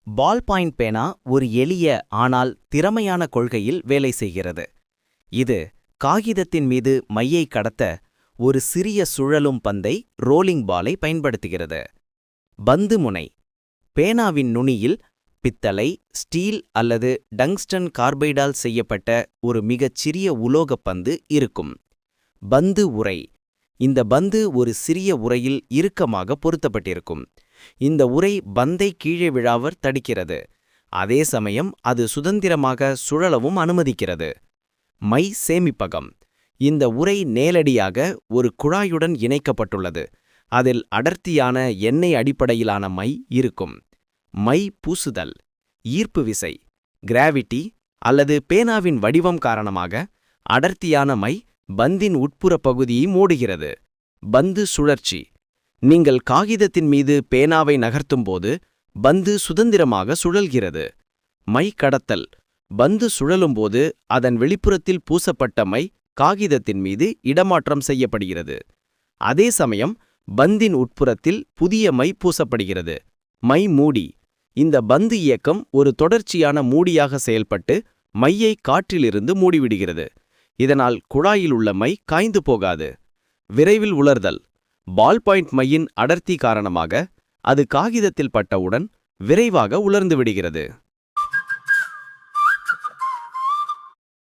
Ball point பேனா ஒரு எளிய ஆனால் திறமையான கொள்கையில் வேலை செய்கிறது. இது காகிதத்தின் மீது மையை கடத்த ஒரு சிறிய சுழலும் பந்தை ரோலிங் பாலை பயன்படுத்துகிறது. பந்து முனை பேனாவின் நுனியில் பித்தளை, ஸ்டீல் அல்லது டங்ஸ்டன் கார்பைடால் செய்யப்பட்ட ஒரு மிகச் சிறிய உலோகப் பந்து இருக்கும். பந்து உறை இந்த பந்து ஒரு சிறிய உறையில் இறுக்கமாக பொருத்தப்பட்டிருக்கும். இந்த உறை பந்தை கீழே விழாவர் தடுக்கிறது. அதே சமயம் அது சுதந்திரமாக சுழலவும் அனுமதிக்கிறது. மை சேமிப்பகம் இந்த உறை நேரடியாக ஒரு குழாயுடன் இணைக்கப்பட்டுள்ளது. அதில் அடர்த்தியான எண்ணெய் அடிப்படையிலான மை இருக்கும். மை பூசுதல் ஈர்ப்பு விசை, கிராவிட்டி அல்லது பேனாவின் வடிவம் காரணமாக அடர்த்தியான மை பந்தின் உட்புற பகுதியை மூடுகிறது. பந்து சுழற்சி நீங்கள் காகிதத்தின் மீது பேனாவை நகர்த்தும்போது பந்து சுதந்திரமாக சுழல்கிறது. மை கடத்தல் பந்து சுழலும்போது அதன் வெளிப்புறத்தில் பூசப்பட்ட மை காகிதத்தின் மீது இடமாற்றம் செய்யப்படுகிறது. அதே சமயம் பந்தின் உட்புறத்தில் புதிய மை பூசப்படுகிறது. மை மூடி இந்த பந்து இயக்கம் ஒரு தொடர்ச்சியான மூடியாக செயல்பட்டு மையை காற்றிலிருந்து மூடிவிடுகிறது. இதனால் குழாயில் உள்ள மை காய்ந்து போகாது. விரைவில் உலர்தல் பால் பாயிண்ட் மையின் அடர்த்தி காரணமாக அது காகிதத்தில் பட்டவுடன் விரைவாக உலர்ந்து விடுகிறது.